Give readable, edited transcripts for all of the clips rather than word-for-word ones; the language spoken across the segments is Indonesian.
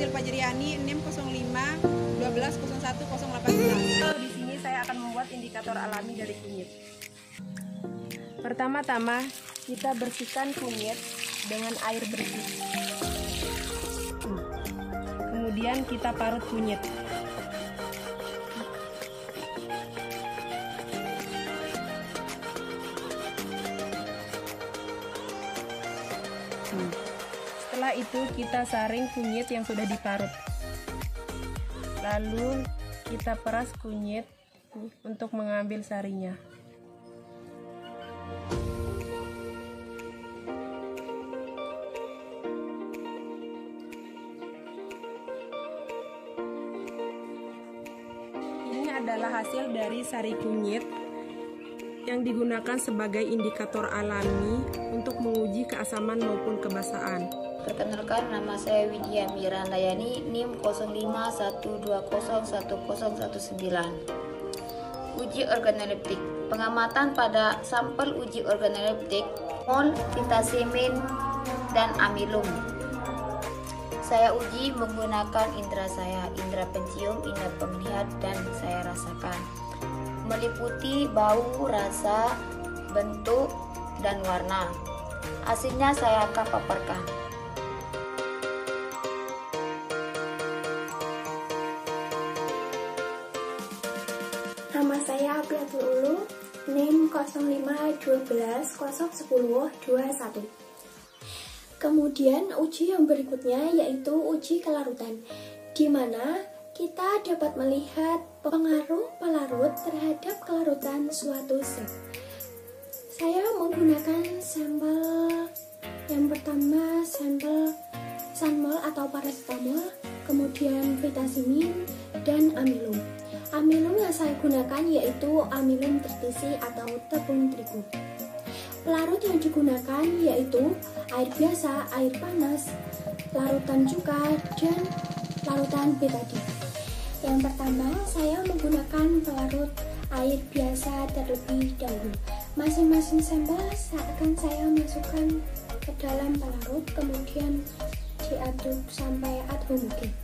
Hasil Fajriani NIM 05 12 01 018. Di sini saya akan membuat indikator alami dari kunyit. Pertama-tama kita bersihkan kunyit dengan air bersih. Kemudian kita parut kunyit. Setelah itu kita saring kunyit yang sudah diparut. Lalu kita peras kunyit untuk mengambil sarinya. Ini adalah hasil dari sari kunyit yang digunakan sebagai indikator alami untuk menguji keasaman maupun kebasaan. Perkenalkan, nama saya Widya Mirandayani, NIM 0512010019. Uji organoleptik. Pengamatan pada sampel uji organoleptik mol, vitamin, dan amilum. Saya uji menggunakan indera saya, indera pencium, indera penglihat, dan saya rasakan. Meliputi bau, rasa, bentuk, dan warna. Hasilnya saya akan paparkan. Nama saya Apriatul Ulu, NIM 0512011021. Kemudian uji yang berikutnya yaitu uji kelarutan, di mana kita dapat melihat pengaruh pelarut terhadap kelarutan suatu zat. Saya menggunakan sampel yang pertama, sampel sanmol atau paracetamol, kemudian vitamin dan amilum. Amilum yang saya gunakan yaitu amilum tertisi atau tepung terigu. Pelarut yang digunakan yaitu air biasa, air panas, larutan cuka, dan larutan betadine. Yang pertama, saya menggunakan pelarut air biasa terlebih dahulu. Masing-masing sampel akan saya masukkan ke dalam pelarut, kemudian diaduk sampai homogen.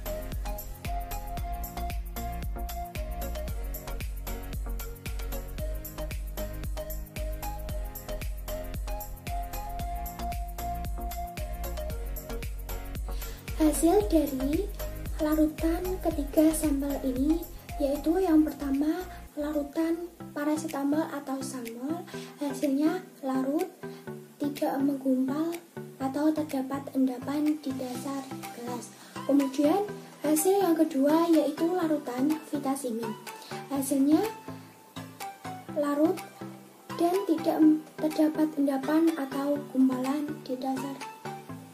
Hasil dari larutan ketiga sampel ini yaitu yang pertama larutan paracetamol atau sanmol, hasilnya larut, tidak menggumpal atau terdapat endapan di dasar gelas. Kemudian hasil yang kedua yaitu larutan vitamin, hasilnya larut dan tidak terdapat endapan atau gumpalan di dasar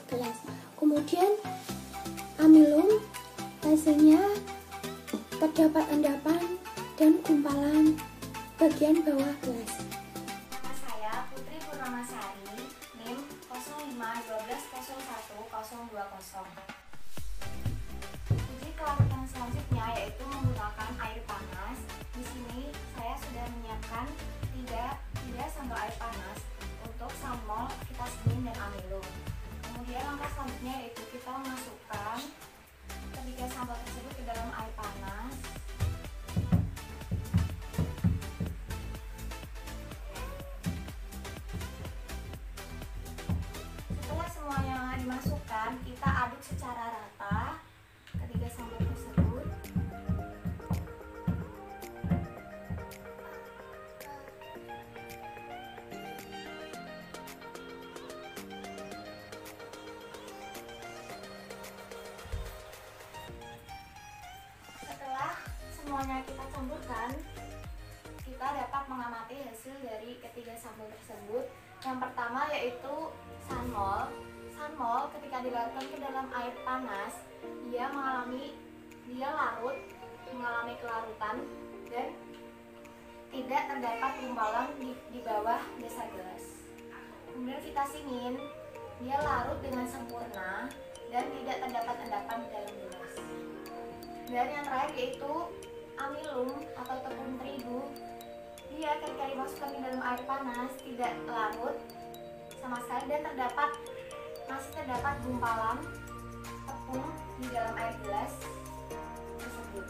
gelas. Kemudian amilum, hasilnya terdapat endapan dan gumpalan bagian bawah gelas. Nama saya Putri Purnamasari, NIM 0512010020. Uji kelarutan selanjutnya yaitu menggunakan air panas. Di sini saya sudah menyiapkan 3 sampel air panas untuk sanmol, vitamin, dan amilum. Kemudian langkah selanjutnya yaitu kita memasukkan ketiga sampel tersebut ke dalam air panas. Setelah semuanya dimasukkan, kita aduk secara rata ketiga sampel tersebut. Semuanya kita campurkan, kita dapat mengamati hasil dari ketiga sampel tersebut. Yang pertama yaitu sanmol. Sanmol ketika dilarutkan ke dalam air panas, dia larut, mengalami kelarutan dan tidak terdapat gumpalan di bawah dasar gelas. Kemudian vitamin, dia larut dengan sempurna dan tidak terdapat endapan di dalam gelas. Dan yang terakhir yaitu amilum atau tepung terigu, dia ketika dimasukkan di dalam air panas tidak larut sama sekali dan masih terdapat gumpalan tepung di dalam air gelas tersebut.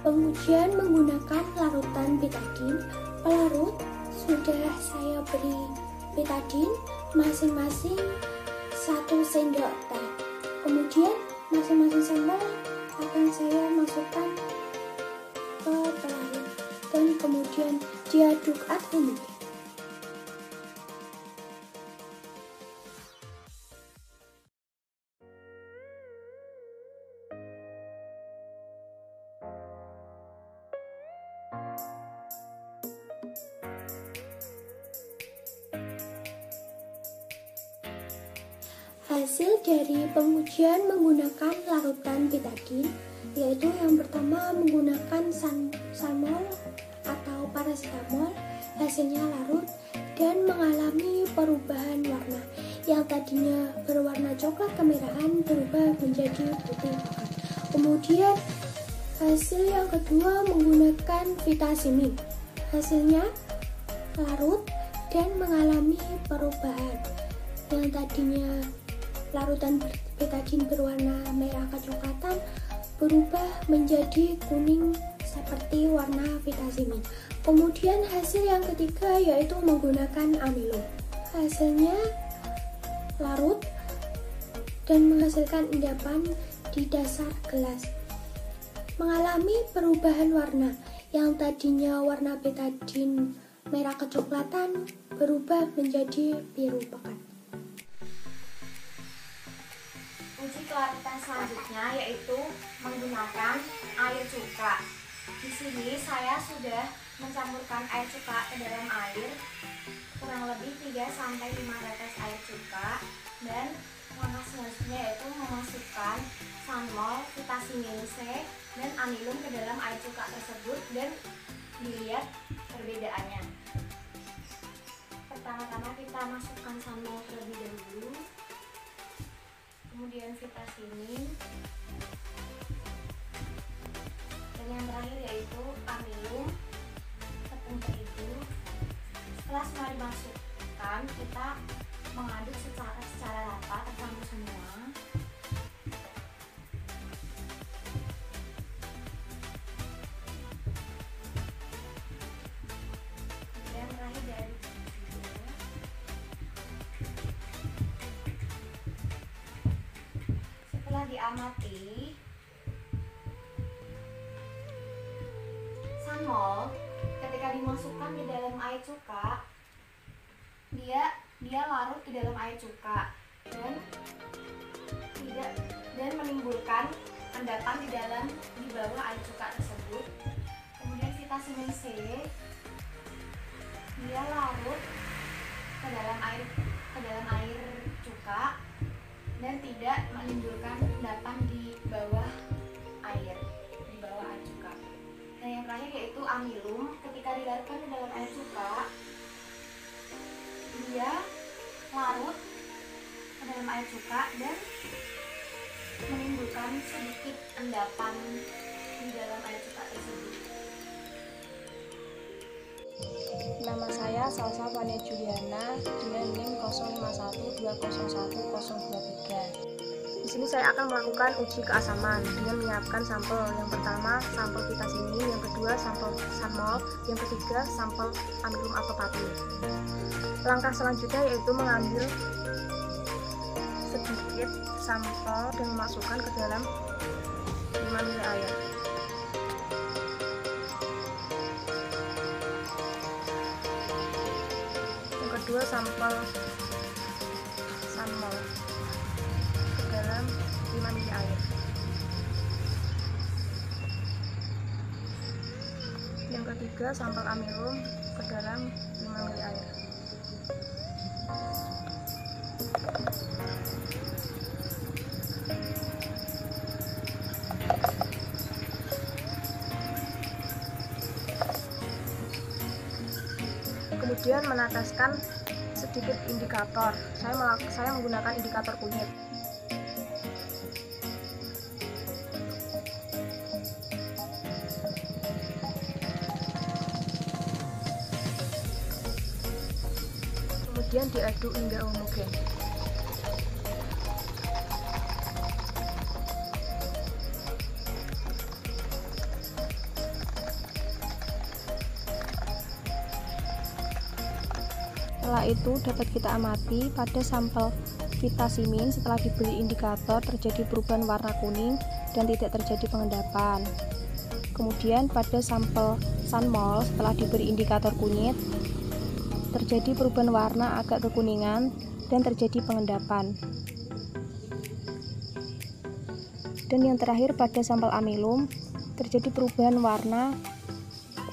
Pengujian menggunakan larutan betadine. Pelarut sudah saya beri betadine masing-masing 1 sendok teh. Kemudian masing-masing sampel akan saya masukkan ke pelarut dan kemudian diaduk aduk. Hasil dari pengujian menggunakan larutan betadine yaitu yang pertama menggunakan sanmol atau paracetamol, hasilnya larut dan mengalami perubahan warna. Yang tadinya berwarna coklat kemerahan berubah menjadi putih pekat. Kemudian hasil yang kedua menggunakan vitamin, hasilnya larut dan mengalami perubahan. Yang tadinya larutan betadine berwarna merah kecoklatan berubah menjadi kuning seperti warna vitamin. Kemudian hasil yang ketiga yaitu menggunakan amilum. Hasilnya larut dan menghasilkan endapan di dasar gelas. Mengalami perubahan warna. Yang tadinya warna betadine merah kecoklatan berubah menjadi biru pekat. Uji kelarutan selanjutnya yaitu menggunakan air cuka. Di sini saya sudah mencampurkan air cuka ke dalam air kurang lebih 3-5 tetes air cuka, dan langkah selanjutnya yaitu memasukkan sanmol, vitamin C, dan amilum ke dalam air cuka tersebut dan dilihat perbedaannya. Pertama-tama kita masukkan sanmol terlebih dahulu, kemudian vitamin, dan yang terakhir yaitu amilum, tepung terigu. Setelah semua dimasukkan, kita mengaduk secara rata tercampur semua. Dan terakhir diaduk juga. Setelah diamati, sanmol ketika dimasukkan di dalam air cuka, dia larut di dalam air cuka dan menimbulkan endapan di bawah air cuka tersebut. Kemudian vitamin C dia larut ke dalam air cuka dan tidak menimbulkan endapan di bawah air cuka. Dan yang terakhir yaitu amilum, ketika dilarutkan di dalam air cuka, dia larut ke dalam air cuka dan menimbulkan sedikit endapan di dalam air cuka tersebut. Nama saya Salsa Fania Juliana dengan NIM 0512011023. Di sini saya akan melakukan uji keasaman dengan menyiapkan sampel. Yang pertama sampel vitamin, yang kedua sampel sanmol, yang ketiga sampel amilum atau patin. Langkah selanjutnya yaitu mengambil sedikit sampel dan memasukkan ke dalam 5 ml air. Yang kedua sampel sanmol ke dalam 5 ml air. Yang ketiga sampel amilum ke dalam 5 ml air. Kemudian meneteskan sedikit indikator. Saya menggunakan indikator kunyit. Kemudian diaduk hingga homogen. Setelah itu dapat kita amati pada sampel vitasimin setelah diberi indikator terjadi perubahan warna kuning dan tidak terjadi pengendapan. Kemudian pada sampel sunmol setelah diberi indikator kunyit terjadi perubahan warna agak kekuningan dan terjadi pengendapan. Dan yang terakhir pada sampel amilum terjadi perubahan warna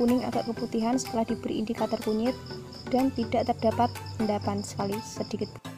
kuning agak keputihan setelah diberi indikator kunyit dan tidak terdapat endapan sekali sedikit.